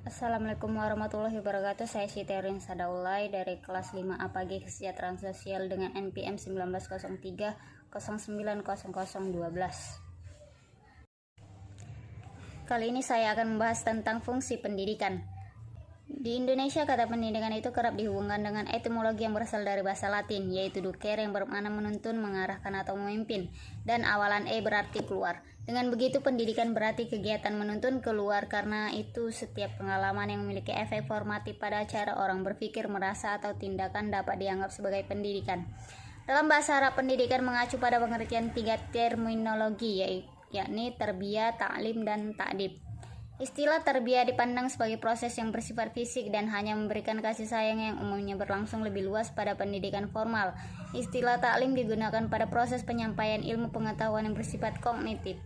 Assalamualaikum warahmatullahi wabarakatuh. Saya Siti Erin Sadaulay dari kelas 5A Pagi Kesejahteraan Sosial dengan NPM 1903090012. Kali ini saya akan membahas tentang fungsi pendidikan. Di Indonesia, kata pendidikan itu kerap dihubungkan dengan etimologi yang berasal dari bahasa Latin, yaitu ducere yang bermakna menuntun, mengarahkan atau memimpin, dan awalan e berarti keluar. Dengan begitu, pendidikan berarti kegiatan menuntun keluar, karena itu setiap pengalaman yang memiliki efek formatif pada cara orang berpikir, merasa, atau tindakan dapat dianggap sebagai pendidikan. Dalam bahasa Arab, pendidikan mengacu pada pengertian 3 terminologi, yakni tarbiyah, ta'lim, dan ta'dib. Istilah tarbiyah dipandang sebagai proses yang bersifat fisik dan hanya memberikan kasih sayang yang umumnya berlangsung lebih luas pada pendidikan formal. Istilah ta'lim digunakan pada proses penyampaian ilmu pengetahuan yang bersifat kognitif.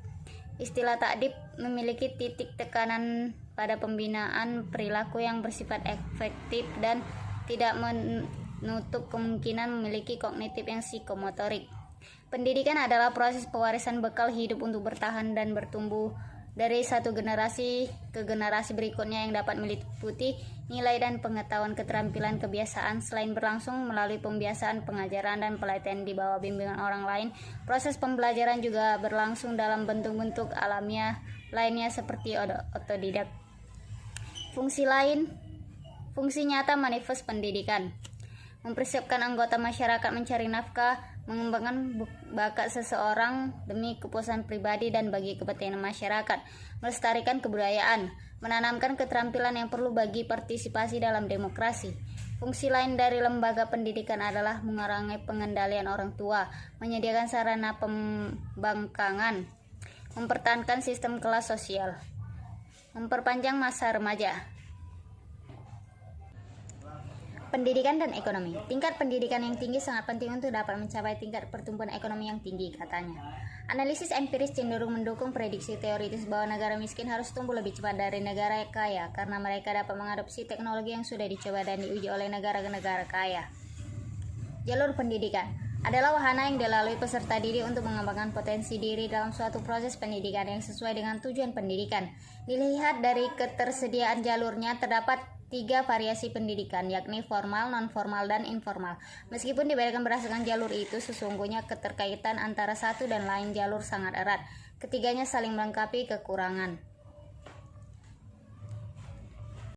Istilah ta'dib memiliki titik tekanan pada pembinaan perilaku yang bersifat efektif dan tidak menutup kemungkinan memiliki kognitif yang psikomotorik. Pendidikan adalah proses pewarisan bekal hidup untuk bertahan dan bertumbuh dari satu generasi ke generasi berikutnya yang dapat meliputi nilai dan pengetahuan, keterampilan, kebiasaan. Selain berlangsung melalui pembiasaan, pengajaran, dan pelatihan di bawah bimbingan orang lain, proses pembelajaran juga berlangsung dalam bentuk-bentuk alamiah lainnya seperti otodidak. Fungsi nyata manifest pendidikan: mempersiapkan anggota masyarakat mencari nafkah, mengembangkan bakat seseorang demi kepuasan pribadi dan bagi kepentingan masyarakat, melestarikan kebudayaan, menanamkan keterampilan yang perlu bagi partisipasi dalam demokrasi. Fungsi lain dari lembaga pendidikan adalah mengurangi pengendalian orang tua, menyediakan sarana pembangkangan, mempertahankan sistem kelas sosial, memperpanjang masa remaja. Pendidikan dan ekonomi. Tingkat pendidikan yang tinggi sangat penting untuk dapat mencapai tingkat pertumbuhan ekonomi yang tinggi, katanya. Analisis empiris cenderung mendukung prediksi teoritis bahwa negara miskin harus tumbuh lebih cepat dari negara kaya karena mereka dapat mengadopsi teknologi yang sudah dicoba dan diuji oleh negara-negara kaya. Jalur pendidikan adalah wahana yang dilalui peserta didik untuk mengembangkan potensi diri dalam suatu proses pendidikan yang sesuai dengan tujuan pendidikan. Dilihat dari ketersediaan jalurnya, terdapat 3 variasi pendidikan, yakni formal, non-formal, dan informal. Meskipun dibedakan berdasarkan jalur itu, sesungguhnya keterkaitan antara satu dan lain jalur sangat erat. Ketiganya saling melengkapi kekurangan.